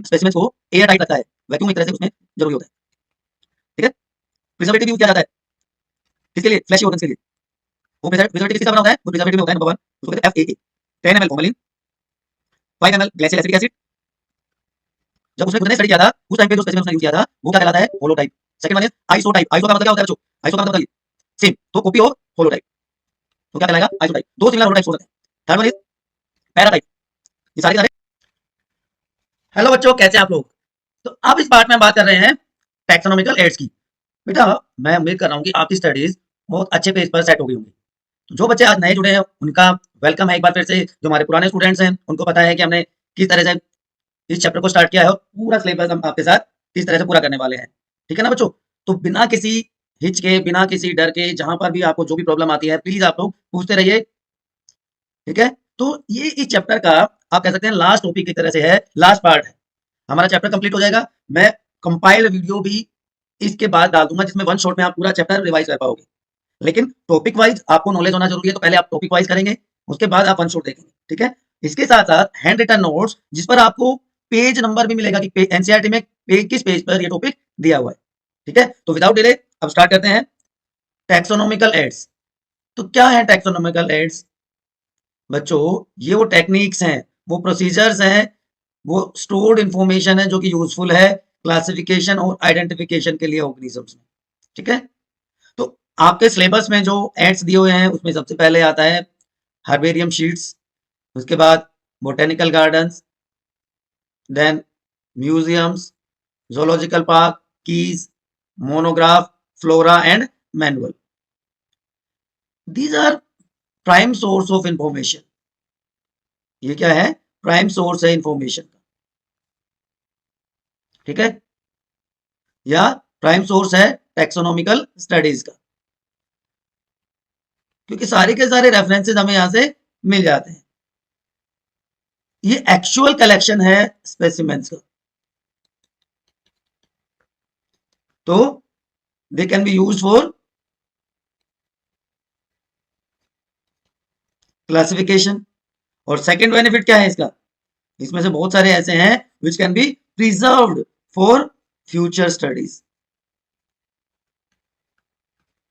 इन specimens को air tight रखता है, वैक्यूम एक तरह से उसमें जरूरी होता है। ठीक है, प्रिजर्वेटिव यूज किया जाता है किसके लिए? फ्लैशी ऑर्गन्स के लिए। वो प्रिजर्वेटिव किसका बना होता है? वो प्रिजर्वेटिव में होता है नंबर 1, उसको कहते हैं FAA, 10 ml formalin, 5 ml glacial acetic acid. जब उसने खुद ने स्टडी किया था उस टाइम पे जो स्पेसिमेन उसने यूज किया था वो क्या कहलाता है? Holotype. Second one is isotype. Iso का मतलब क्या होता है बच्चों? आइसो का मतलब बताइए। सेम, तो कॉपी ऑफ होलोटाइप, तो क्या कहलाएगा? आइसोटाइप। दो सिमिलर होलोटाइप्स हो सकते हैं। Third one is paratype. ये सारे हेलो बच्चों, कैसे आप लोग? तो अब इस पार्ट में हम बात कर रहे हैं टैक्सोनॉमिकल एड्स की। बेटा, मैं उम्मीद कर रहा हूँ कि आपकी स्टडीज बहुत अच्छे पेज पर सेट हो गई होंगी। तो जो बच्चे आज नए जुड़े हैं उनका वेलकम है एक बार फिर से। जो हमारे पुराने स्टूडेंट्स हैं उनको पता है कि हमने किस तरह से इस चैप्टर को स्टार्ट किया है और पूरा सिलेबस हम आपके साथ किस तरह से पूरा करने वाले हैं। ठीक है ना बच्चों? तो बिना किसी हिच के, बिना किसी डर के, जहां पर भी आपको जो भी प्रॉब्लम आती है प्लीज आप लोग पूछते रहिए। ठीक है? तो ये इस चैप्टर का आप कह सकते हैं लास्ट टॉपिक की तरह से है, लास्ट पार्ट है। हमारा चैप्टर कंप्लीट हो जाएगा। मैं कंपाइल्ड वीडियो भी इसके बाद डाल दूंगा जिसमें वन शॉट में आप पूरा चैप्टर रिवाइज कर पाओगे। लेकिन टॉपिक वाइज आपको नॉलेज होना जरूरी है, तो पहले आप टॉपिक वाइज करेंगे, उसके बाद आप वन शॉट देखेंगे। ठीक है? इसके साथ साथ हैंड रिटन नोट्स जिस पर आपको पेज नंबर भी मिलेगा कि एनसीईआरटी में किस पेज पर ये टॉपिक दिया हुआ है। ठीक है? तो विदाउट डिले अब स्टार्ट करते हैं टैक्सोनॉमिकल एड्स। तो क्या है टैक्सोनॉमिकल एड्स बच्चों? ये वो टेक्निक्स हैं, वो प्रोसीजर्स हैं, वो स्टोर्ड इंफॉर्मेशन है जो कि यूजफुल है क्लासिफिकेशन और आइडेंटिफिकेशन के लिए ऑर्गेनिजम्स में। ठीक है? तो आपके सिलेबस में जो एड्स दिए हुए हैं उसमें सबसे पहले आता है हर्बेरियम शीट्स, उसके बाद botanical gardens, then museums, zoological park, keys, monograph, flora and manual. These are prime source of information. ये क्या है? प्राइम सोर्स है इंफॉर्मेशन का। ठीक है? या प्राइम सोर्स है टैक्सोनॉमिकल स्टडीज का, क्योंकि सारे के सारे रेफरेंसेस हमें यहां से मिल जाते हैं। ये एक्चुअल कलेक्शन है स्पेसिमेंस का, तो they can be use for classification. और सेकंड बेनिफिट क्या है इसका? इसमें से बहुत सारे ऐसे हैं which can be preserved for future studies.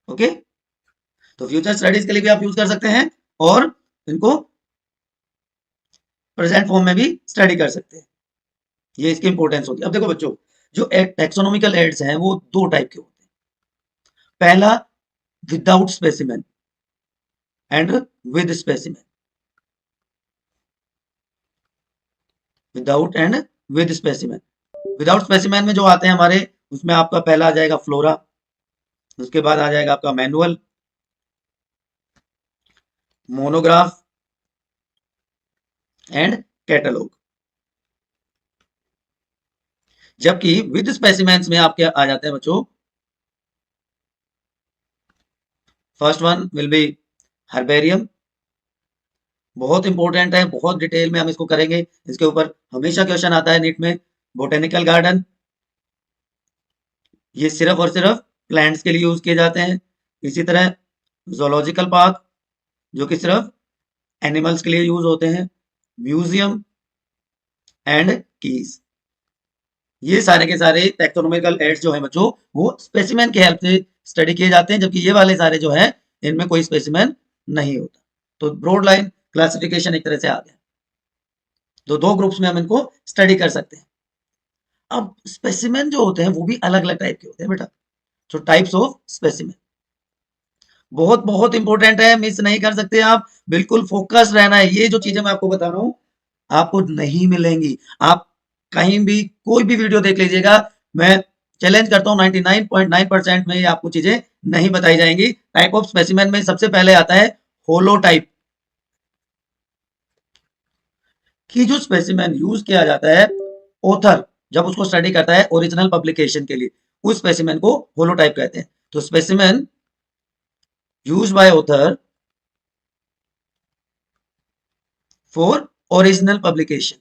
Okay, तो फ्यूचर स्टडीज के लिए भी आप यूज कर सकते हैं और इनको प्रेजेंट फॉर्म में भी स्टडी कर सकते हैं। ये इसकी इंपॉर्टेंस होती है। अब देखो बच्चों, जो टैक्सोनॉमिकल एड्स हैं वो दो टाइप के होते हैं। पहला without specimen and with specimen. Without and with specimen. Without specimen में जो आते हैं हमारे, उसमें आपका पहला आ जाएगा फ्लोरा, उसके बाद आ जाएगा आपका मैनुअल, मोनोग्राफ एंड कैटलॉग। जबकि विद स्पेसिमेंस में आपके आ जाते हैं बच्चों, first one will be herbarium. बहुत इंपॉर्टेंट है, बहुत डिटेल में हम इसको करेंगे, इसके ऊपर हमेशा क्वेश्चन आता है नीट में। बोटेनिकल गार्डन, ये सिर्फ और सिर्फ प्लांट्स के लिए यूज किए जाते हैं। इसी तरह जोलॉजिकल पार्क, जो कि सिर्फ एनिमल्स के लिए यूज होते हैं। म्यूजियम एंड कीज, ये सारे के सारे टैक्सोनॉमिकल एड्स जो है बच्चों वो स्पेसिमेन की हेल्प से स्टडी किए जाते हैं, जबकि ये वाले सारे जो है इनमें कोई स्पेसिमेन नहीं होता। तो ब्रॉड लाइन क्लासिफिकेशन एक तरह से आ गया। तो दो ग्रुप्स में हम इनको स्टडी कर सकते हैं। अब स्पेसिमेन जो होते हैं वो भी अलग अलग टाइप के होते हैं बेटा। तो टाइप्स ऑफ स्पेसिमेन बहुत बहुत इंपॉर्टेंट है, मिस नहीं कर सकते आप। बिल्कुल फोकस रहना है। ये जो चीजें मैं आपको बता रहा हूँ आपको नहीं मिलेंगी। आप कहीं भी कोई भी वीडियो देख लीजिएगा, मैं चैलेंज करता हूँ 99.9% में ये आपको चीजें नहीं बताई जाएंगी। टाइप ऑफ स्पेसिमेन में सबसे पहले आता है होलोटाइप, कि जो स्पेसिमेन यूज किया जाता है ऑथर जब उसको स्टडी करता है ओरिजिनल पब्लिकेशन के लिए, उस स्पेसिमेन को होलोटाइप कहते हैं। तो specimen use by author for original publication,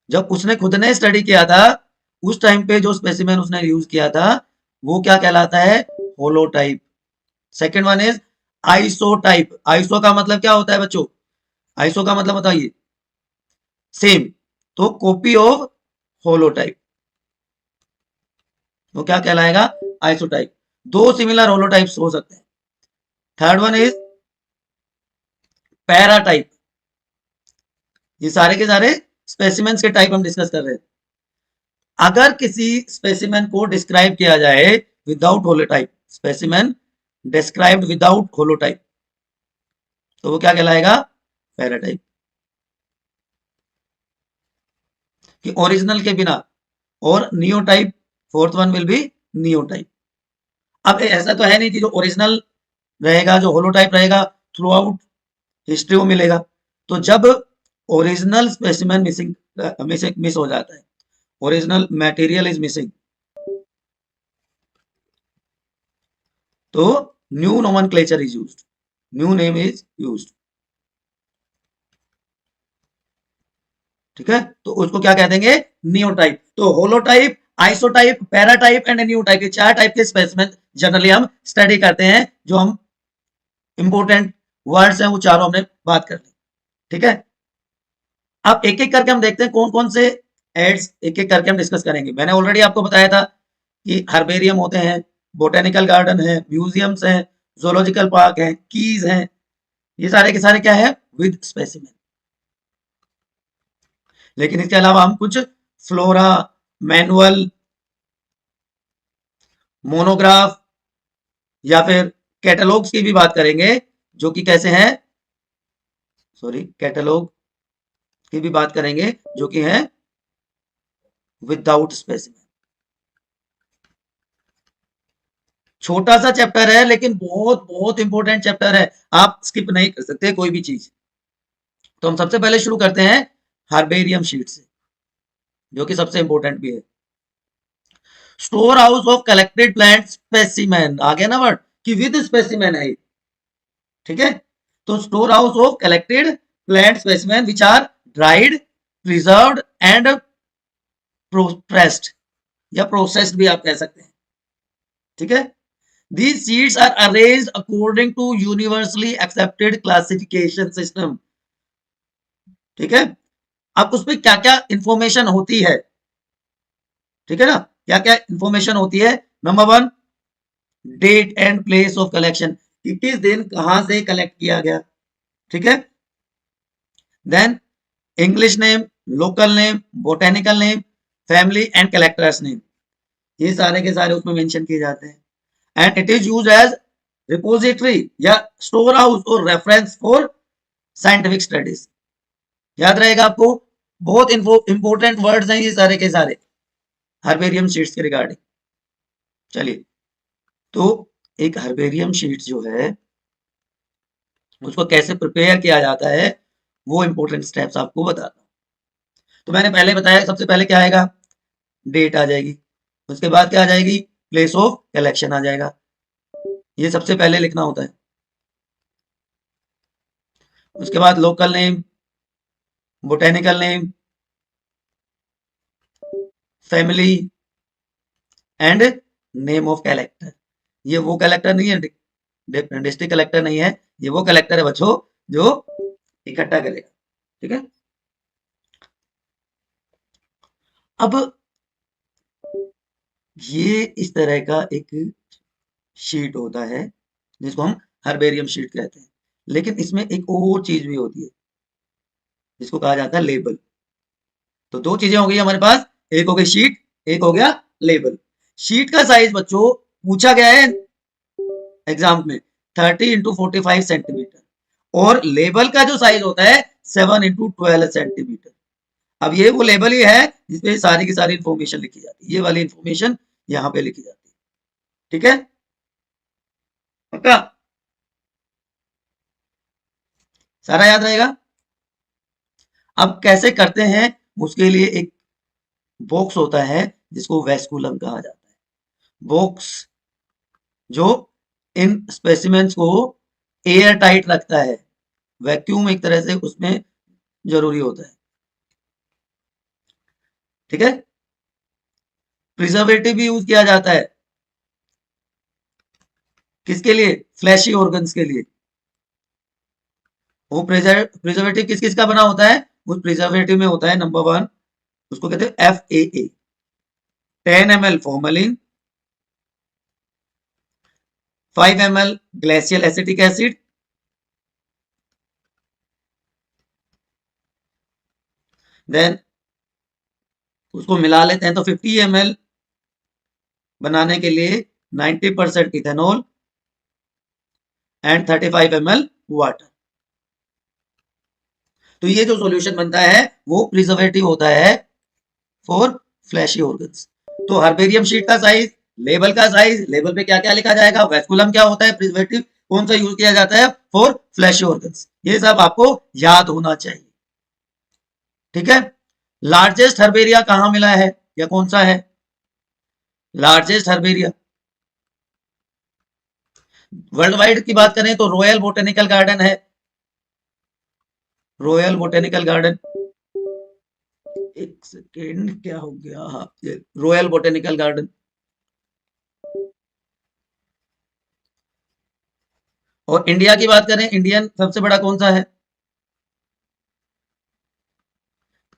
जब उसने खुद ने स्टडी किया था उस टाइम पे जो स्पेसिमेन उसने यूज किया था वो क्या कहलाता है? Holotype. Second one is isotype. Iso का मतलब क्या होता है बच्चों? आइसो का मतलब बताइए। सेम, तो कॉपी ऑफ होलोटाइप, वो क्या कहलाएगा? आइसोटाइप। दो सिमिलर होलोटाइप्स हो सकते हैं। Third one is paratype. ये सारे के सारे स्पेसिमेंस के टाइप हम डिस्कस कर रहे हैं। अगर किसी स्पेसिमेन को डिस्क्राइब किया जाए without holotype, specimen described without holotype, तो वो क्या कहलाएगा? पैराटाइप। कि ओरिजिनल के बिना, और नियोटाइप, फोर्थ वन विल बी नियोटाइप। अब ऐसा तो है नहीं कि जो ओरिजिनल रहेगा, जो होलोटाइप रहेगा, थ्रू आउट हिस्ट्री में मिलेगा। तो जब ओरिजिनल स्पेसिमेन मिस हो जाता है, ओरिजिनल मटेरियल इज मिसिंग, तो new nomenclature is used, new name is used. ठीक है, तो उसको क्या कह देंगे? नियोटाइप। तो होलोटाइप, आइसोटाइप, पैराटाइप एंड न्यूटाइप, ये चार टाइप के स्पेसिमेन जनरली हम स्टडी करते हैं। जो हम इंपोर्टेंट वर्ड्स हैं वो चारों हमने बात कर ली। ठीक है, अब एक एक करके हम देखते हैं कौन कौन से एड्स एक एक करके हम डिस्कस करेंगे। मैंने ऑलरेडी आपको बताया था कि हर्बेरियम होते हैं, बोटेनिकल गार्डन है, म्यूजियम्स हैं, जोलॉजिकल पार्क है, कीज हैं, ये सारे के सारे क्या है? With specimen. लेकिन इसके अलावा हम कुछ फ्लोरा, मैनुअल, मोनोग्राफ या फिर कैटलॉग्स की भी बात करेंगे, जो कि कैसे हैं, सॉरी, कैटलॉग की भी बात करेंगे जो कि है विदाउट स्पेसिमेन। छोटा सा चैप्टर है लेकिन बहुत बहुत इंपॉर्टेंट चैप्टर है, आप स्किप नहीं कर सकते कोई भी चीज। तो हम सबसे पहले शुरू करते हैं हार्बेरियम शीट से, जो कि सबसे इंपॉर्टेंट भी है। Store house of collected plant specimen, आ गया ना वर्ड कि विद स्पेसिमेन है। ठीक है, तो store house of collected plant specimen which are dried, preserved and processed, या प्रोसेस्ड भी आप कह सकते हैं। ठीक है, these seeds are arranged according to universally accepted classification system। ठीक है, अब उसमें क्या क्या इंफॉर्मेशन होती है, ठीक है ना, क्या क्या इंफॉर्मेशन होती है? Number one, date and place of collection, कि किस दिन कहां से कलेक्ट किया गया। ठीक है, then English name, local name, botanical name, family and collectors name, ये सारे के सारे उसमें मेंशन किए जाते हैं। And it is use as repository या स्टोर हाउस और रेफरेंस फॉर साइंटिफिक स्टडीज। याद रहेगा आपको, बहुत इंपॉर्टेंट वर्ड्स हैं ये सारे के सारे हर्बेरियम शीट्स के रिगार्डिंग। चलिए, तो एक हर्बेरियम शीट जो है उसको कैसे प्रिपेयर किया जाता है, वो इंपॉर्टेंट स्टेप्स आपको बताता हूं। तो मैंने पहले बताया, सबसे पहले क्या आएगा? डेट आ जाएगी, उसके बाद क्या आ जाएगी? प्लेस ऑफ कलेक्शन आ जाएगा, ये सबसे पहले लिखना होता है। उसके बाद local name, botanical name, family and name of collector. ये वो कलेक्टर नहीं है, डिस्ट्रिक्ट कलेक्टर नहीं है, ये वो कलेक्टर है बच्चों जो इकट्ठा करेगा। ठीक है, अब ये इस तरह का एक शीट होता है जिसको हम हर्बेरियम शीट कहते हैं। लेकिन इसमें एक और चीज भी होती है जिसको कहा जाता है लेबल। तो दो चीजें हो गई हमारे पास, एक हो गई शीट, एक हो गया लेबल। शीट का साइज बच्चों पूछा गया है एग्जाम में 30x45 सेंटीमीटर, और लेबल का जो साइज होता है 7x12 सेंटीमीटर। अब ये वो लेबल ही है जिसपे सारी की सारी इंफॉर्मेशन लिखी जाती है, ये वाली इंफॉर्मेशन यहाँ पे लिखी जाती है। ठीक है, पक्का सारा याद रहेगा? अब कैसे करते हैं, उसके लिए एक बॉक्स होता है जिसको वेस्कुलम कहा जाता है। बॉक्स जो इन स्पेसिमेंट्स को एयर टाइट रखता है, वैक्यूम एक तरह से उसमें जरूरी होता है। ठीक है, प्रिजर्वेटिव भी यूज किया जाता है, किसके लिए? फ्लैशी ऑर्गन्स के लिए। वो प्रिजर्वेटिव किस किस का बना होता है? उस प्रिजर्वेटिव में होता है नंबर वन उसको कहते हैं FAA, 10 ml formalin, 5 ml glacial acetic acid, then उसको मिला लेते हैं तो 50 ml बनाने के लिए 90% इथेनॉल एंड 35 ml वाटर। तो ये जो सॉल्यूशन बनता है वो प्रिजर्वेटिव होता है फॉर फ्लैशी ऑर्गन्स। तो हर्बेरियम शीट का साइज, लेबल का साइज, लेबल पे क्या क्या लिखा जाएगा, वेस्कुलम क्या होता है, प्रिजर्वेटिव कौन सा यूज किया जाता है फॉर फ्लैशी ऑर्गन्स, ये सब आपको याद होना चाहिए। ठीक है। लार्जेस्ट हर्बेरिया कहां मिला है या कौन सा है लार्जेस्ट हर्बेरिया? वर्ल्ड वाइड की बात करें तो रॉयल बोटेनिकल गार्डन है, रॉयल बोटेनिकल गार्डन, एक सेकेंड क्या हो गया, हाँ ये रॉयल बोटेनिकल गार्डन। और इंडिया की बात करें, इंडियन सबसे बड़ा कौन सा है?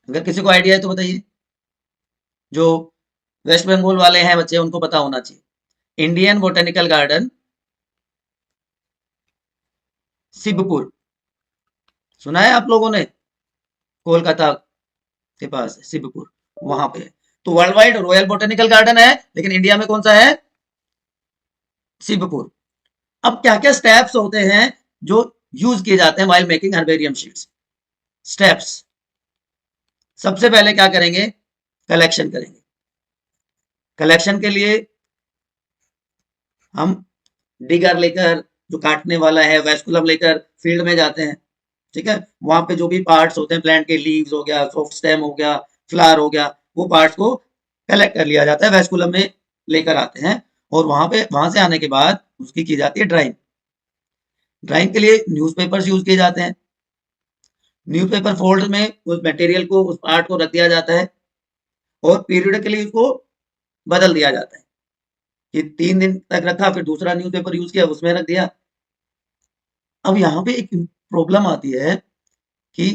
अगर किसी को आइडिया है तो बताइए, जो वेस्ट बंगाल वाले हैं बच्चे उनको पता होना चाहिए। इंडियन बोटेनिकल गार्डन शिवपुर, सुना है आप लोगों ने? कोलकाता के पास है शिवपुर, वहां पे है। तो world wide royal botanical garden है, लेकिन इंडिया में कौन सा है? शिवपुर। अब क्या क्या स्टेप्स होते हैं जो यूज किए जाते हैं while making herbarium sheets? Steps, सबसे पहले क्या करेंगे, कलेक्शन करेंगे। कलेक्शन के लिए हम डिगर लेकर, जो काटने वाला है, वेस्कुलम लेकर फील्ड में जाते हैं। ठीक है, वहां पे जो भी पार्ट्स होते हैं प्लांट के, लीव्स हो गया, सॉफ्ट स्टेम हो गया, फ्लावर हो गया, वो पार्ट्स को कलेक्ट कर लिया जाता है, वेस्कुलम में लेकर आते हैं। और वहां से आने के बाद उसकी की जाती है ड्राइंग। ड्राइंग के लिए न्यूज़पेपर्स यूज किए जाते हैं। न्यूज़पेपर फोल्ड में उस मटेरियल को, उस पार्ट को रख दिया जाता है और पीरियडिकली उसको बदल दिया जाता है कि 3 दिन तक रखा, फिर दूसरा न्यूज़पेपर यूज किया, उसमें रख दिया। अब यहाँ पे एक प्रॉब्लम आती है कि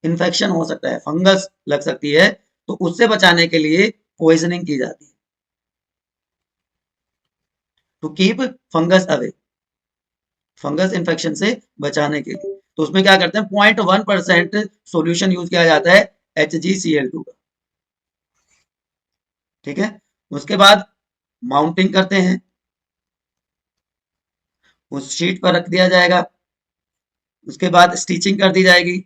इन्फेक्शन हो सकता है, फंगस लग सकती है, तो उससे बचाने के लिए पॉइजनिंग की जाती है, to keep fungus away, fungus infection से बचाने के लिए। तो उसमें क्या करते हैं, 0.1% सोल्यूशन यूज किया जाता है HgCl2 का। ठीक है, उसके बाद माउंटिंग करते हैं, उस शीट पर रख दिया जाएगा। उसके बाद स्टिचिंग कर दी जाएगी,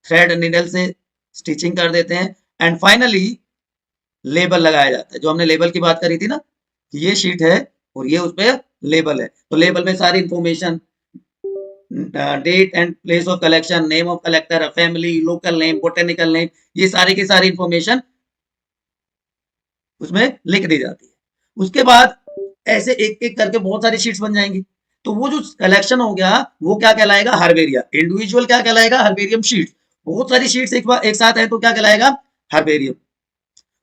थ्रेड नीडल से स्टिचिंग कर देते हैं। एंड फाइनली लेबल लगाया जाता है, जो हमने लेबल की बात करी थी ना, कि ये शीट है और ये उस पर लेबल है। तो लेबल में सारी information, date and place of collection, name of collector, family, local name, botanical name, ये सारी की सारी इंफॉर्मेशन उसमें लिख दी जाती है। उसके बाद ऐसे एक एक करके बहुत सारी शीट्स बन जाएंगी। तो वो जो कलेक्शन हो गया वो क्या कहलाएगा, हर्बेरिया। इंडिविजुअल क्या कहलाएगा, हर्बेरियम शीट। बहुत सारी शीट्स एक साथ है तो क्या कहलाएगा, हर्बेरियम।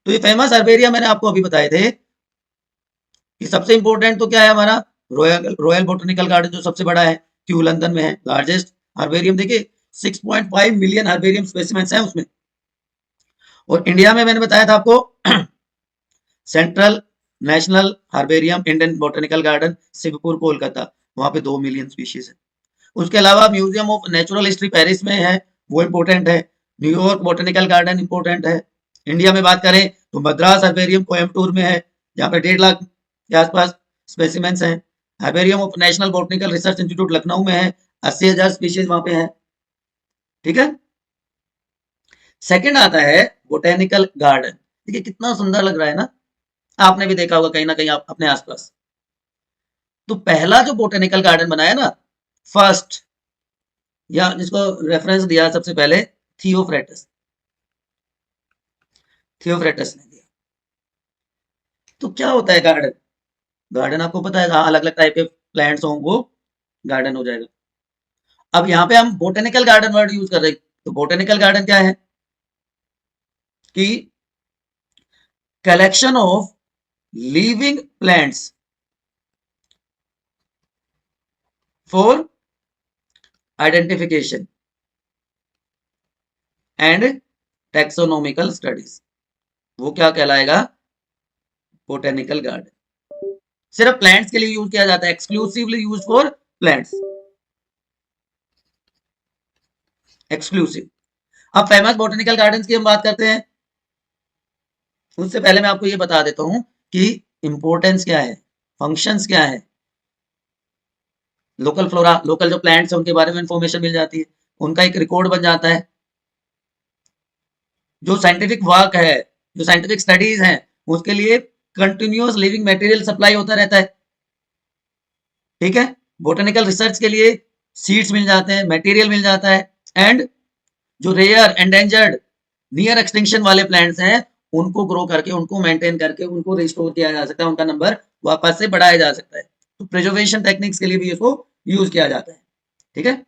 तो ये फेमस हर्बेरिया मैंने आपको अभी बताए थे कि सबसे इंपॉर्टेंट तो क्या है हमारा, रॉयल बोटेनिकल गार्डन जो सबसे बड़ा है, क्यों लंदन में है, लार्जेस्ट हर्बेरियम। देखिए 6.5 मिलियन हर्बेरियम स्पेसिमेंट्स हैं उसमें। और इंडिया में मैंने बताया था आपको central national herbarium, Indian botanical garden Shivpur Kolkata, वहां पे 2 मिलियन स्पीशीज है। उसके अलावा museum of natural history Paris में है, वो इंपॉर्टेंट है। न्यूयॉर्क बोटेनिकल गार्डन इंपॉर्टेंट है। इंडिया में बात करें तो मद्रास हर्बेरियम कोयम्बटूर में है, जहाँ पे 1.5 लाख के आसपास स्पेसिमेंट्स हैं। Herbarium of national botanical research institute Lucknow में है, 80,000 स्पीशीज वहां पे है। ठीक है। सेकंड आता है बोटेनिकल गार्डन। देखिए कितना सुंदर लग रहा है ना, आपने भी देखा होगा कहीं ना कहीं आप अपने आसपास। तो पहला जो बोटेनिकल गार्डन बनाया ना, फर्स्ट, या जिसको रेफरेंस दिया सबसे पहले, थियोफ्रेटस, थियोफ्रेटस ने दिया। तो क्या होता है गार्डन? गार्डन आपको पता है, अलग अलग टाइप के प्लांट्स हों वो गार्डन हो जाएगा। अब यहाँ पे हम बोटेनिकल गार्डन वर्ड यूज कर रहे हैं। तो बोटेनिकल गार्डन क्या है कि collection of living plants for identification and taxonomical studies. वो क्या कहलाएगा? Botanical garden. सिर्फ प्लांट्स के लिए यूज किया जाता है, exclusively use for plants, exclusive. अब फेमस बोटेनिकल गार्डन्स की हम बात करते हैं। उससे पहले मैं आपको ये बता देता हूं कि इंपॉर्टेंस क्या है, फंक्शंस क्या है। लोकल फ्लोरा, लोकल जो प्लांट्स है उनके बारे में इंफॉर्मेशन मिल जाती है, उनका एक रिकॉर्ड बन जाता है। जो साइंटिफिक वर्क है, जो साइंटिफिक स्टडीज हैं, उसके लिए कंटिन्यूअस लिविंग मटेरियल सप्लाई होता रहता है। ठीक है, बोटेनिकल रिसर्च के लिए सीड्स मिल जाते हैं, मटेरियल मिल जाता है, एंड जो रेयर एंडेंजर्ड नियर एक्सटिंक्शन वाले प्लांट्स हैं उनको ग्रो करके, उनको मेंटेन करके, उनको रिस्टोर किया जा सकता है, उनका नंबर वापस से बढ़ाया जा सकता है। तो प्रिजर्वेशन टेक्निक्स के लिए भी इसको यूज किया जाता है। ठीक है,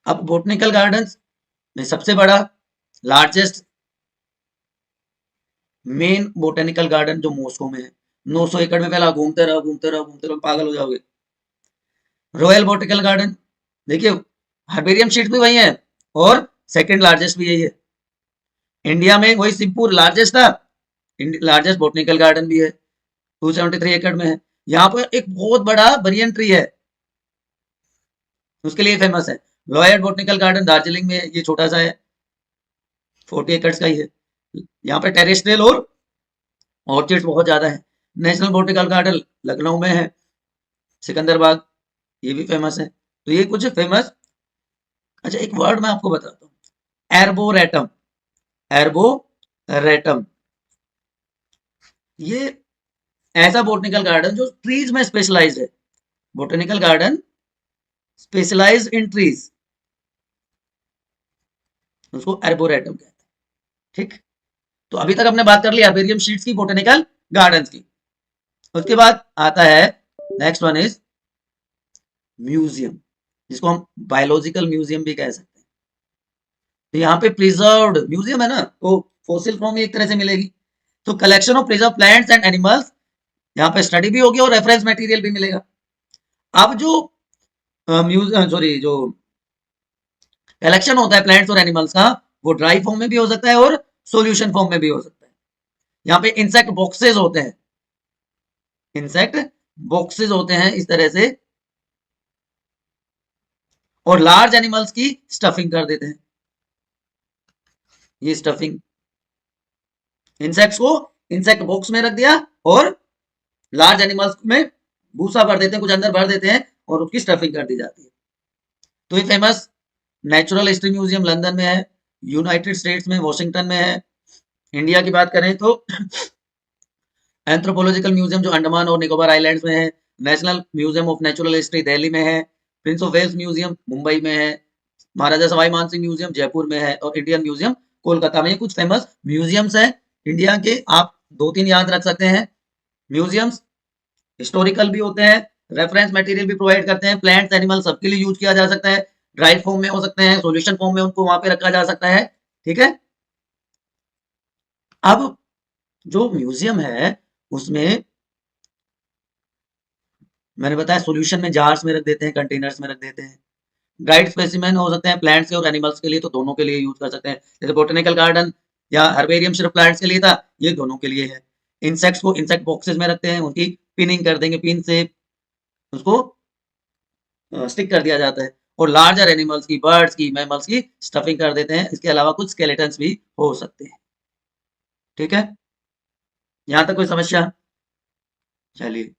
अब बोटनिकल गार्डन्स में सबसे बड़ा, लार्जेस्ट मेन बोटेनिकल गार्डन जो मॉस्को में है, 900 एकड़ में फैला, घूमते रहो घूमते रहो घूमते रहो, पागल हो जाओगे। रॉयल बोटेनिकल गार्डन, देखिए हर्बेरियम शीट भी वही है और सेकंड लार्जेस्ट भी यही है इंडिया में। वही सिंहपुर लार्जेस्ट था, लार्जेस्ट बोटेनिकल गार्डन भी है, 273 एकड़ में है। यहाँ पर एक बहुत बड़ा बनियन ट्री है, उसके लिए फेमस है। लॉयड बोटेनिकल गार्डन दार्जिलिंग में है, ये छोटा सा है, 40 एकड़ का ही है। यहाँ पे टेरेस्ट्रियल और ऑर्चिड्स बहुत ज्यादा है। नेशनल बोटेनिकल गार्डन लखनऊ में है, सिकंदरबाग, ये भी फेमस है। तो ये कुछ फेमस। अच्छा, एक वर्ड मैं आपको बताता हूँ, एर्बोरेटम। एर्बोरेटम, ये ऐसा बोटेनिकल गार्डन जो ट्रीज में स्पेशलाइज्ड है। बोटेनिकल गार्डन स्पेशलाइज्ड इन ट्रीज, उसको एर्बोरेटम कहते हैं। ठीक, तो अभी तक हमने बात कर ली हर्बेरियम शीट्स की, बोटेनिकल गार्डन्स की। उसके बाद आता है नेक्स्ट वन इज म्यूजियम, जिसको हम बायोलॉजिकल म्यूजियम भी कह सकते हैं। तो यहाँ पे प्रिजर्व्ड म्यूजियम है ना, तो फॉसिल फॉर्म एक तरह से मिलेगी। तो collection of preserve plants and animals, यहाँ पे स्टडी भी होगी और रेफरेंस मटेरियल भी मिलेगा। अब जो म्यूजियम, सॉरी, जो कलेक्शन होता है प्लांट्स और एनिमल्स का, वो ड्राई फॉर्म में भी हो सकता है और सॉल्यूशन फॉर्म में भी हो सकता है। यहाँ पे इंसेक्ट बॉक्सेस होते हैं, इंसेक्ट बॉक्सेस होते हैं इस तरह से, और लार्ज एनिमल्स की स्टफिंग कर देते हैं। ये स्टफिंग, इंसेक्ट्स को इंसेक्ट बॉक्स में रख दिया और लार्ज एनिमल्स में भूसा भर देते हैं, कुछ अंदर भर देते हैं और उसकी स्टफिंग कर दी जाती है। तो ये famous natural history museum London में है, यूनाइटेड स्टेट्स में वॉशिंगटन में है। इंडिया की बात करें तो एंथ्रोपोलॉजिकल म्यूजियम जो अंडमान और निकोबार आइलैंड्स में है, national museum of natural history Delhi में है, prince of wales museum Mumbai में है, महाराजा सवाई मानसिंह म्यूजियम जयपुर में है, और इंडियन म्यूजियम कोलकाता में। ये कुछ फेमस म्यूजियम्स हैं इंडिया के, आप 2-3 याद रख सकते हैं। म्यूजियम्स हिस्टोरिकल भी होते हैं, रेफरेंस मटेरियल भी प्रोवाइड करते हैं, प्लांट्स एनिमल सबके लिए यूज किया जा सकता है, ड्राई फॉर्म में हो सकते हैं, सॉल्यूशन फॉर्म में उनको वहां पे रखा जा सकता है। ठीक है, अब जो म्यूजियम है उसमें मैंने बताया सॉल्यूशन में जार्स में रख देते हैं, कंटेनर्स में रख देते हैं। ड्राइड स्पेसिमेन हो सकते हैं प्लांट्स के और एनिमल्स के लिए, तो दोनों के लिए यूज कर सकते हैं। जैसे बोटेनिकल गार्डन या हर्बेरियम सिर्फ प्लांट्स के लिए था, ये दोनों के लिए है। इंसेक्ट्स को इंसेक्ट बॉक्सेस में रखते हैं, उनकी पिनिंग कर देंगे, पिन से उसको स्टिक कर दिया जाता है, और लार्जर एनिमल्स की, बर्ड्स की, मैमल्स की स्टफिंग कर देते हैं। इसके अलावा कुछ स्केलेटन्स भी हो सकते हैं। ठीक है, यहां तक कोई समस्या? चलिए,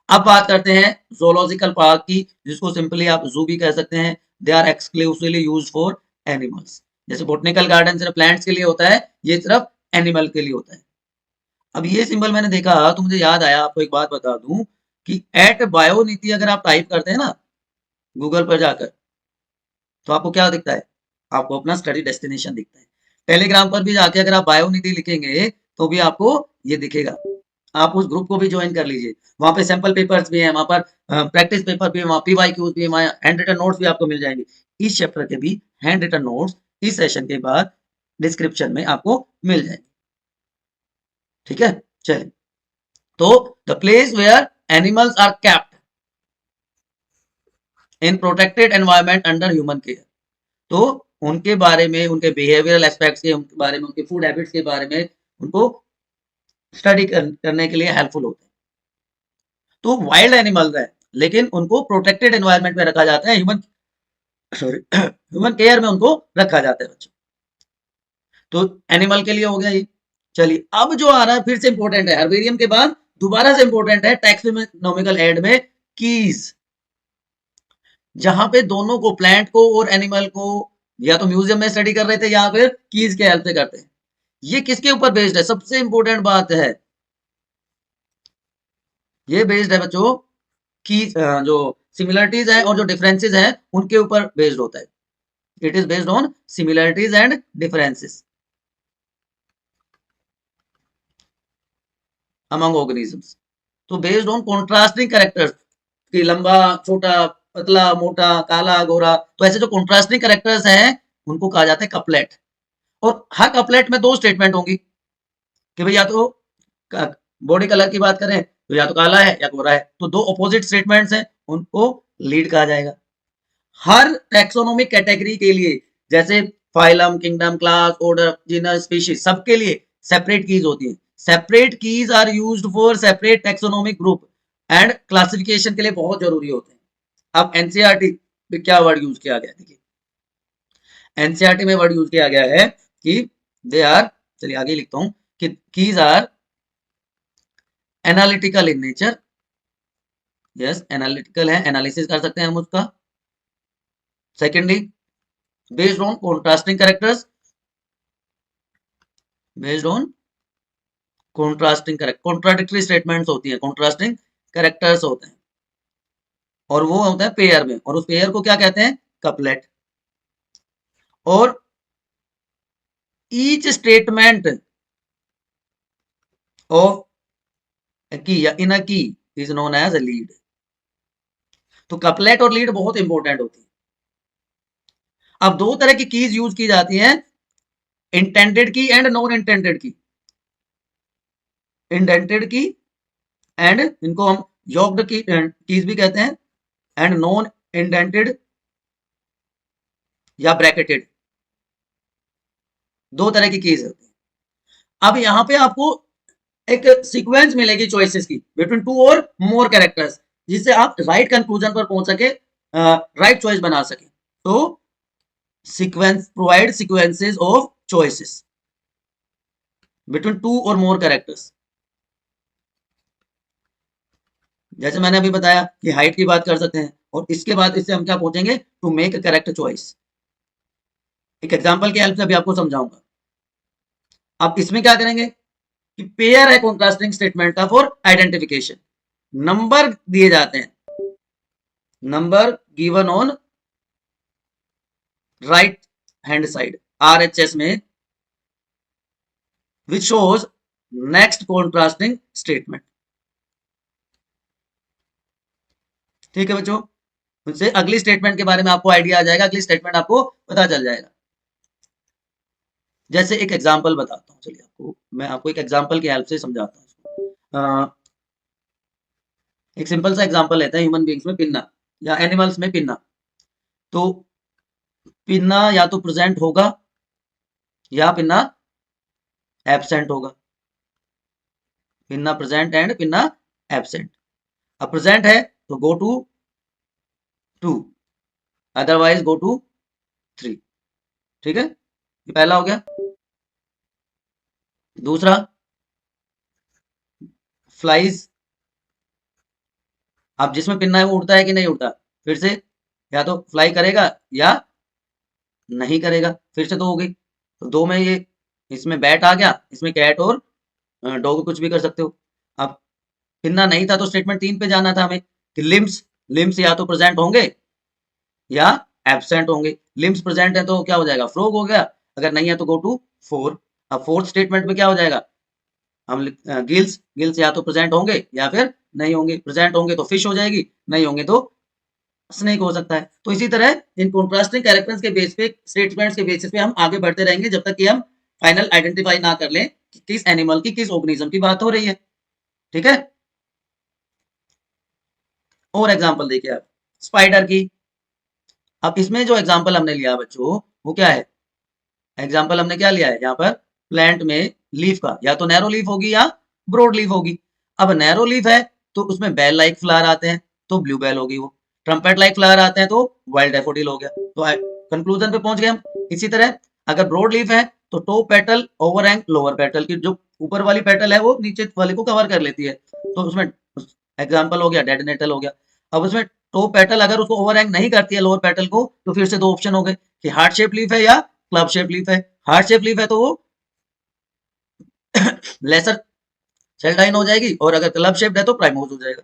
अब बात करते हैं जोलॉजिकल पार्क की, जिसको सिंपली आप जू भी कह सकते हैं। They are exclusively used for animals. जैसे बोटनिकल गार्डन सिर्फ प्लांट्स के लिए होता है, ये सिर्फ एनिमल के लिए होता है। अब ये सिंबल मैंने देखा तो मुझे याद आया, आपको एक बात बता दूं कि एट बायोनीति अगर आप टाइप करते हैं ना गूगल पर जाकर, तो आपको क्या दिखता है? आपको अपना स्टडी डेस्टिनेशन दिखता है। टेलीग्राम पर भी जाके अगर आप बायोनिधि लिखेंगे तो भी आपको ये दिखेगा। आप उस ग्रुप को भी ज्वाइन कर लीजिए, वहां पे सैंपल पेपर्स भी हैं, वहां पर प्रैक्टिस पेपर भी है, वहां पीवाईक्यूज भी है, वहां हैंड रिटन नोट्स भी आपको मिल जाएंगे। इस चैप्टर के भी हैंड रिटन नोट्स इस सेशन के बाद डिस्क्रिप्शन में आपको मिल जाएंगे। ठीक है, चलिए, तो the place where animals are kept in protected environment under human care. तो उनके बारे में, उनके बिहेवियरल एस्पेक्ट्स के बारे में, उनके फूड हैबिट्स के बारे में उनको स्टडी करने के लिए हेल्पफुल होते हैं। तो वाइल्ड एनिमल्स है, लेकिन उनको प्रोटेक्टेड एनवायरनमेंट में रखा जाता है, ह्यूमन सॉरी ह्यूमन केयर में उनको रखा जाता है बच्चों। तो एनिमल के लिए हो गया ये। चलिए अब जो आ रहा है फिर से इंपॉर्टेंट है, हर्बेरियम के बाद दोबारा से इंपॉर्टेंट है टैक्सोनॉमिकल एड में कीज, जहां पे दोनों को, प्लांट को और एनिमल को, या तो म्यूजियम में स्टडी कर रहे थे या फिर कीज के हेल्प से करते हैं। ये किसके ऊपर बेस्ड है? सबसे इंपॉर्टेंट बात है, ये बेस्ड है बच्चों की जो सिमिलरिटीज है और जो डिफरेंसेस है उनके ऊपर बेस्ड होता है। It is based on similarities and differences among organisms. तो बेस्ड ऑन कॉन्ट्रास्टिंग कैरेक्टर्स कि लंबा छोटा, पतला मोटा, काला गोरा, तो ऐसे जो कॉन्ट्रास्टिंग कैरेक्टर्स हैं उनको कहा जाता है कपलेट। और हर कपलेट में दो स्टेटमेंट होंगी कि भाई या तो बॉडी कलर की बात करें तो या तो काला है या गोरा है, तो दो ऑपोजिट स्टेटमेंट्स हैं, उनको लीड कहा जाएगा। हर टैक्सोनॉमिक कैटेगरी के लिए, जैसे phylum, kingdom, class, order, genus, species, सबके लिए सेपरेट कीज होती है। Separate keys are used for separate taxonomic group and classification के लिए बहुत जरूरी होते हैं। अब एनसीईआरटी में क्या वर्ड यूज किया गया, देखिए एनसीईआरटी में वर्ड यूज किया गया है कि दे आर, चलिए आगे लिखता हूं कि keys are analytical in nature. Yes, analytical है, एनालिसिस कर सकते हैं हम उसका। Secondly, based on contrasting characters, based on contrasting correct, contradictory statements होती हैं, कॉन्ट्रास्टिंग कैरेक्टर्स होते हैं, और वो होता है पेयर में, और उस पेयर को क्या कहते हैं? कपलेट। और ईच स्टेटमेंट ऑफ की या in a key is known as a lead. तो कपलेट और लीड बहुत इंपॉर्टेंट होती है। अब दो तरह की कीज यूज की जाती हैं, इंटेंडेड की एंड नॉन इंटेंडेड की। इंडेंटेड की एंड इनको हम योग्ड की कीज भी कहते हैं, एंड नॉन इंडेंटेड या ब्रैकेटेड, दो तरह की कीज होती है। अब यहां पे आपको एक सीक्वेंस मिलेगी चॉइसेस की बिटवीन टू और मोर कैरेक्टर्स, जिससे आप राइट कंक्लूजन पर पहुंच सके, राइट चॉइस बना सके। तो sequence provide sequences of choices between two और मोर कैरेक्टर्स। जैसे मैंने अभी बताया कि हाइट की बात कर सकते हैं, और इसके बाद इससे हम क्या पूछेंगे? To make correct choice. एक एग्जांपल की हेल्प से अभी आपको समझाऊंगा। अब इसमें क्या करेंगे कि पेयर है कॉन्ट्रास्टिंग स्टेटमेंट का फॉर आइडेंटिफिकेशन। नंबर दिए जाते हैं, number given on right hand side RHS में, which shows next contrasting statement. ठीक है बच्चों, उससे अगली स्टेटमेंट के बारे में आपको आइडिया आ जाएगा, अगली स्टेटमेंट आपको पता चल जाएगा। जैसे एक एग्जांपल बताता हूँ, चलिए आपको मैं आपको एक एग्जांपल की हेल्प से समझाता हूँ। एक सिंपल सा एग्जांपल लेते हैं, ह्यूमन बींग्स में पिन्ना या एनिमल्स में पिन्ना। तो पिन्ना या तो प्रेजेंट होगा या पिन्ना एब्सेंट होगा। Pinna present and pinna absent. अब प्रेजेंट है तो go to 2, otherwise go to 3। ठीक है, ये पहला हो गया। दूसरा, फ्लाइज, अब जिसमें पिन्ना है वो उड़ता है कि नहीं उड़ता? फिर से या तो फ्लाई करेगा या नहीं करेगा, फिर से दो हो गई। तो दो में ये, इसमें बैट आ गया, इसमें कैट और डॉग कुछ भी कर सकते हो। अब पिन्ना नहीं था तो स्टेटमेंट 3 पे जाना था हमें कि लिम्स, लिम्स या तो प्रेजेंट होंगे या एब्सेंट होंगे। लिम्स प्रेजेंट है तो क्या हो जाएगा? फ्रॉग हो गया, अगर नहीं है तो गो टू 4। अब फोर्थ स्टेटमेंट में क्या हो जाएगा? हम गिल्स, गिल्स या तो प्रेजेंट होंगे या फिर नहीं होंगे। प्रेजेंट होंगे तो फिश हो जाएगी, नहीं होंगे तो स्नेक हो सकता है। तो इसी तरह इन कॉन्ट्रास्टिंग कैरेक्टर्स के बेस पे, स्टेटमेंट्स के बेसिस पे हम आगे बढ़ते रहेंगे जब तक कि हम फाइनल आइडेंटिफाई ना कर लें कि किस एनिमल की, किस ऑर्गेनिज्म की बात हो रही है। ठीक है, और एग्जांपल देखिए आप स्पाइडर की। अब इसमें जो एग्जांपल हमने लिया बच्चों, वो क्या है, एग्जाम्पल हमने क्या लिया है यहाँ पर, प्लांट में लीफ का या तो नैरो लीफ होगी या ब्रॉड लीफ होगी। अब नैरो लीफ है तो उसमें बेल लाइक फ्लावर आते हैं तो ब्लू बेल होगी वो, ट्रम्पेट लाइक फ्लावर आते हैं तो वाइल्ड डैफोडिल हो गया। तो कंक्लूजन पे पहुंच गए हम। इसी तरह अगर ब्रॉड लीफ है तो top petal over and lower petal की जो ऊपर वाली पेटल है वो नीचे वाले को कवर कर लेती है, तो उसमें एग्जाम्पल हो गया डेड नेटल हो गया। अब उसमें टॉप पेटल अगर उसको ओवर हैंग नहीं करती है लोअर पेटल को, तो फिर से दो ऑप्शन हो गए कि हार्ट शेप लीफ है या क्लब शेप लीफ है। हार्ट शेप लीफ है तो वो लेसर सेल डाइन हो जाएगी, और अगर क्लब शेप्ड है तो प्राइमोस हो जाएगा।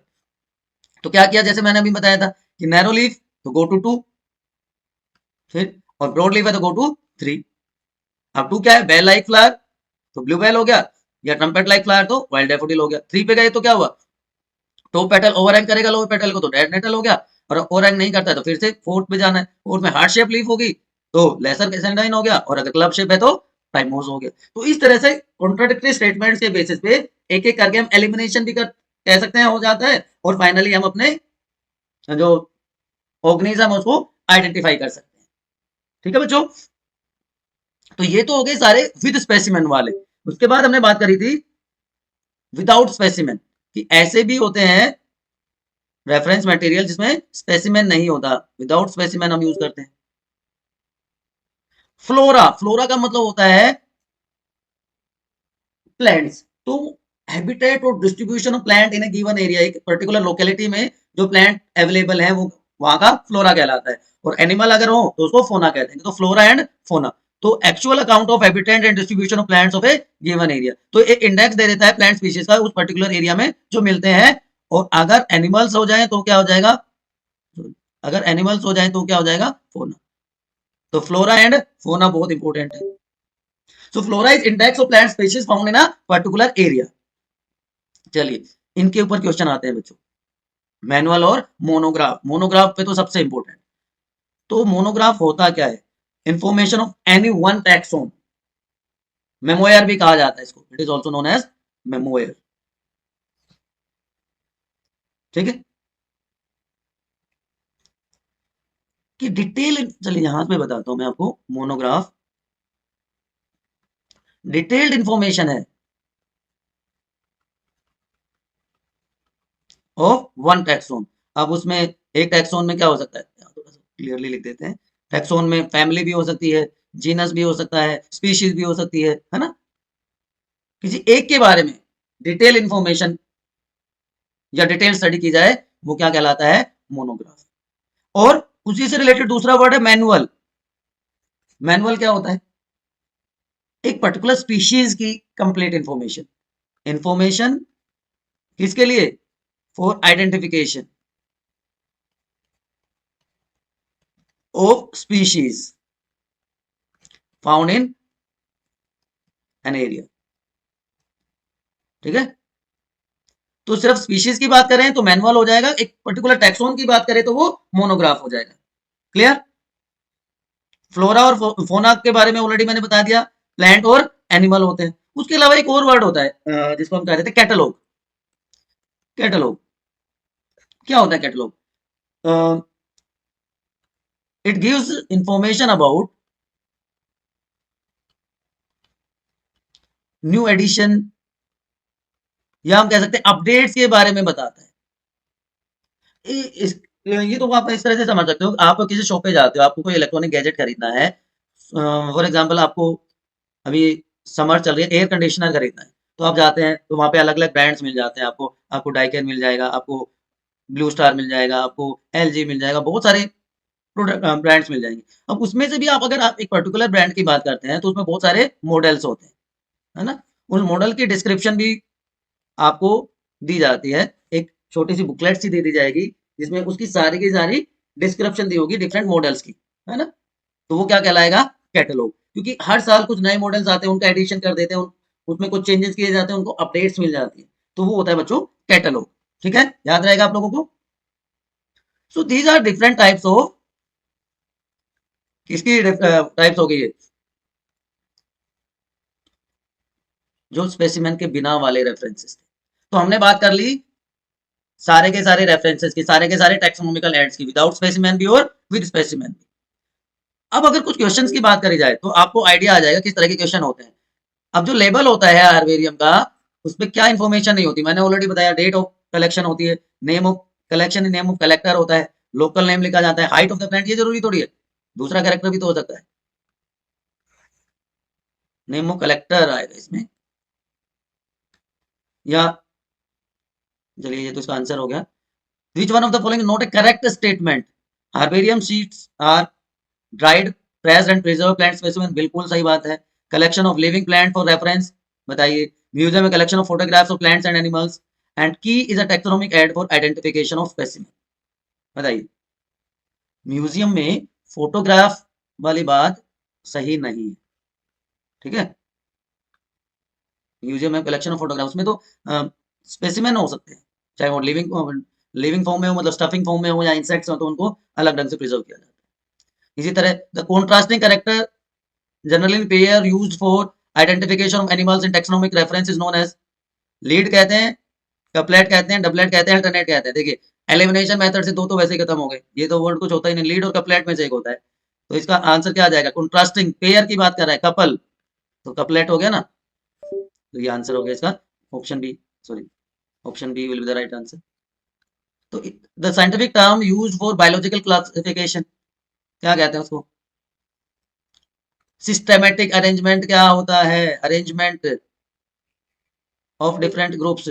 तो क्या किया, जैसे मैंने अभी बताया था कि नैरो लीफ तो गो टू 2, फिर और ब्रॉड लीफ है तो गो टू 3। अब 2 क्या है, बेल लाइक फ्लावर तो ब्लू बेल हो गया, या ट्रम्पेट लाइक फ्लावर तो वाइल्ड डैफोडिल हो गया। 3 पे गए तो क्या हुआ, टॉप पेटल ओवरहैंग करेगा लोअर पेटल को तो डेड नेटल हो गया, और ओवरहैंग नहीं करता है तो फिर से फोर्थ पे जाना है। फोर्थ में हार्ट शेप लीफ होगी तो लेसर सेंडाइन हो गया, और अगर क्लब शेप है तो प्राइमोस हो गया। तो इस तरह से कॉन्ट्राडिक्टरी स्टेटमेंट्स के बेसिस पे एक एक करके हम एलिमिनेशन भी कर कह सकते हैं हो जाता है, और फाइनली हम अपने जो ऑर्गेनिज्म है उसको आइडेंटिफाई कर सकते हैं। ठीक है बच्चों, तो ये तो हो गए सारे विद स्पेसिमेन वाले। उसके बाद हमने बात करी थी विदाउट स्पेसिमेन, कि ऐसे भी होते हैं रेफरेंस मटेरियल जिसमें स्पेसिमेन नहीं होता, विदाउट स्पेसिमेन हम यूज करते हैं। फ्लोरा, फ्लोरा का मतलब होता है प्लांट्स। तो हैबिटेट और distribution of plant in A given area, एक पर्टिकुलर लोकेलिटी में जो प्लांट अवेलेबल है वो वहां का फ्लोरा कहलाता है, और एनिमल अगर हो तो उसको फोना कहते हैं। तो फ्लोरा एंड फोना, तो actual account of habitat and distribution of plants of A given area, तो एक इंडेक्स दे देता है प्लांट स्पीशीज का उस पर्टिकुलर एरिया में जो मिलते हैं। और अगर एनिमल्स हो जाए तो क्या हो जाएगा, अगर एनिमल्स हो जाए तो क्या हो जाएगा, फोना। तो फ्लोरा एंड फोना बहुत इंपॉर्टेंट है। So flora is index of plant species found in a particular area. चलिए इनके ऊपर क्वेश्चन आते हैं बच्चों, मैनुअल और मोनोग्राफ। मोनोग्राफ पे तो सबसे इंपॉर्टेंट, तो मोनोग्राफ होता क्या है, information of any one taxon, memoir भी कहा जाता है इसको, it is also known as memoir. ठीक है, कि डिटेल, चलिए यहां पे बताता हूं मैं आपको, मोनोग्राफ डिटेल्ड इंफॉर्मेशन है ऑफ वन टैक्सोन। अब उसमें एक टैक्सोन में क्या हो सकता है, क्लियरली लिख देते हैं। टैक्सोन में फैमिली भी हो सकती है, जीनस भी हो सकता है, स्पीशीज भी हो सकती है ना। किसी एक के बारे में डिटेल इंफॉर्मेशन या डिटेल स्टडी की जाए वो क्या कहलाता है, मोनोग्राफ। और उसी से रिलेटेड दूसरा वर्ड है मैनुअल। मैनुअल क्या होता है, एक पर्टिकुलर स्पीशीज की कंप्लीट इंफॉर्मेशन, इंफॉर्मेशन किसके लिए, for identification of species found in an area. ठीक है, तो सिर्फ स्पीशीज की बात करें तो मैनुअल हो जाएगा, एक पर्टिकुलर टैक्सोन की बात करें तो वो मोनोग्राफ हो जाएगा। क्लियर, फ्लोरा और फोना के बारे में ऑलरेडी मैंने बता दिया, प्लांट और एनिमल होते हैं। उसके अलावा एक और वर्ड होता है जिसको हम कहते हैं कैटलॉग। कैटलॉग क्या होता है, catalogue it gives information about new edition, या हम कह सकते हैं अपडेट्स के बारे में बताता है। ये तो आप इस तरह से समझ सकते हो, आप किसी शॉप पे जाते हो, आपको कोई इलेक्ट्रॉनिक गैजेट खरीदना है, फॉर एग्जांपल आपको अभी समर चल रही है, एयर कंडीशनर खरीदना है, तो आप जाते हैं तो वहाँ पे अलग अलग ब्रांड्स मिल जाते हैं आपको, आपको डाइकिन मिल जाएगा, आपको ब्लू स्टार मिल जाएगा, आपको एलजी मिल जाएगा, बहुत सारे प्रोडक्ट ब्रांड्स मिल जाएंगे। अब उसमें से भी आप अगर आप एक पर्टिकुलर ब्रांड की बात करते हैं तो उसमें बहुत सारे मॉडल्स होते हैं, है ना। उन मॉडल की डिस्क्रिप्शन भी आपको दी जाती है, एक छोटी सी बुकलेट सी दे दी जाएगी जिसमें उसकी सारी की सारी डिस्क्रिप्शन दी होगी डिफरेंट मॉडल्स की, है ना। तो वो क्या कहलाएगा, कैटलॉग। क्योंकि हर साल कुछ नए मॉडल्स आते हैं, उनका एडिशन कर देते हैं, उसमें कुछ चेंजेस किए जाते हैं, उनको अपडेट्स मिल जाती है, तो वो होता है बच्चों कैटलॉग। ठीक है, याद रहेगा आप लोगों को। So these are different types of, किसकी टाइप्स हो गई है, जो स्पेसिमेन के बिना वाले रेफरेंसेस थे। तो हमने बात कर ली सारे के सारे रेफरेंसेस की, सारे के सारे टैक्सोनॉमिकल एड्स की, विदाउट स्पेसिमेन भी और विद स्पेसिमेन भी। अब अगर कुछ क्वेश्चंस की बात करी जाए तो आपको आइडिया आ जाएगा किस तरह के क्वेश्चन होते हैं। अब जो लेबल होता है हर्बेरियम का, उसमें क्या इन्फॉर्मेशन नहीं होती, मैंने ऑलरेडी बताया। डेट ऑफ कलेक्शन होती है, name of collection, name of collector होता है, लोकल नेम लिखा जाता है, हाइट ऑफ द प्लांट, ये जरूरी थोड़ी है, दूसरा कैरेक्टर भी तो हो सकता है। नेम ऑफ कलेक्टर आएगा इसमें, या चलिए ये तो इसका आंसर हो गया। Which one of the following not a correct statement? Herbarium sheets are dried, pressed and preserve plant specimen, बिल्कुल सही बात है। Collection of living plant for reference, बताइए। म्यूजियम में collection of photographs of plants and animals, and key is a taxonomic aid for identification of specimen, बताइए। Museum में photograph वाली बात सही नहीं है, ठीक है। म्यूजियम में कलेक्शन ऑफ फोटोग्राफ्स में तो स्पेसिमेन हो सकते हैं, चाहे वो लिविंग फॉर्म में हो, मतलब स्टफिंग फॉर्म में हो, या इंसेक्ट्स हो, तो उनको अलग ढंग से प्रिजर्व किया जाता है। इसी तरह the contrasting character generally in pair used for identification of animals in taxonomic reference is known as, lead कहते हैं, कपलेट कहते हैं, डबलेट कहते हैं, अल्टरनेट कहते हैं। देखिए एलिमिनेशन मेथड से दो तो वैसे ही खत्म हो गए, ये तो वर्ड कुछ होता ही नहीं, लीड और कपलेट में से एक होता है। तो इसका आंसर क्या आ जाएगा? कॉन्ट्रास्टिंग, पेयर की बात कर रहा है, कपल, तो कपलेट हो गया ना, तो ये आंसर हो गया इसका, option B, sorry, option B will be the right answer. तो the scientific term used for biological classification, क्या कहते हैं उसको? सिस्टेमेटिक अरेंजमेंट क्या होता है? Arrangement of different groups,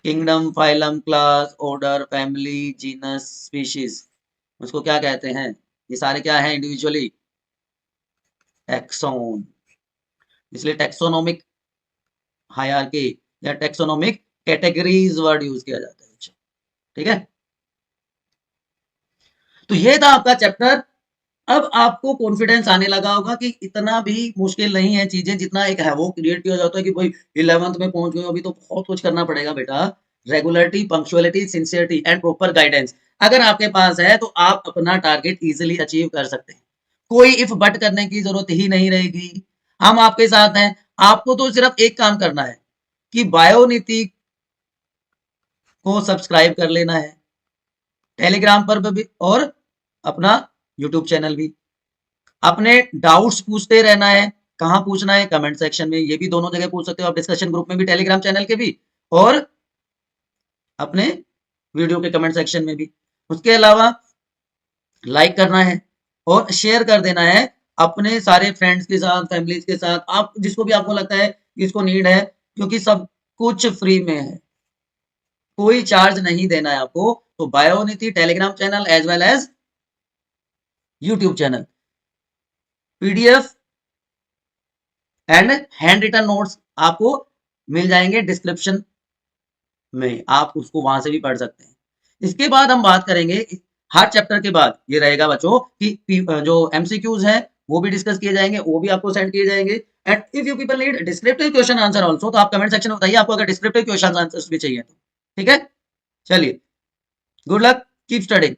kingdom, phylum, class, order, family, genus, species, उसको क्या कहते हैं? ये सारे क्या है इंडिविजुअली? टैक्सोन, इसलिए टैक्सोनोमिक हायरार्की या टैक्सोनोमिक कैटेगरीज वर्ड यूज किया जाता है, ठीक है। तो ये था आपका चैप्टर। अब आपको कॉन्फिडेंस आने लगा होगा कि इतना भी मुश्किल नहीं है चीजें, जितना एक है वो क्रिएट किया जाता है कि भाई 11th में पहुंच गए, अभी तो बहुत कुछ करना पड़ेगा बेटा। Regularity, punctuality, sincerity and proper guidance अगर आपके पास है तो आप अपना टारगेट इजीली अचीव कर सकते हैं। कोई इफ बट करने की जरूरत ही नहीं रहेगी, हम आपके साथ हैं। आपको तो सिर्फ एक काम करना है कि बायोनीति को सब्सक्राइब कर लेना है, टेलीग्राम पर भी, और अपना यूट्यूब चैनल भी। अपने डाउट्स पूछते रहना है। कहाँ पूछना है? कमेंट सेक्शन में, ये भी दोनों जगह पूछ सकते हो आप, डिस्कशन ग्रुप में भी, टेलीग्राम चैनल के भी, और अपने वीडियो के कमेंट सेक्शन में भी। उसके अलावा लाइक करना है और शेयर कर देना है अपने सारे फ्रेंड्स के साथ, फैमिलीज के साथ, आप जिसको भी आपको लगता है जिसको नीड है, क्योंकि सब कुछ फ्री में है, कोई चार्ज नहीं देना है आपको। तो Bioneeti Telegram channel as well as YouTube channel, PDF and hand written notes आपको मिल जाएंगे डिस्क्रिप्शन में, आप उसको वहां से भी पढ़ सकते हैं। इसके बाद हम बात करेंगे, हर चैप्टर के बाद ये रहेगा बच्चों कि जो एमसीक्यूज है वो भी डिस्कस किए जाएंगे, वो भी आपको सेंड किए जाएंगे। And if you people need descriptive question answer also, तो आप कमेंट सेक्शन में बताइए आपको अगर डिस्क्रिप्टिव क्वेश्चन आंसर्स भी चाहिए तो, ठीक है। चलिए, गुड लक, कीप स्टडिंग।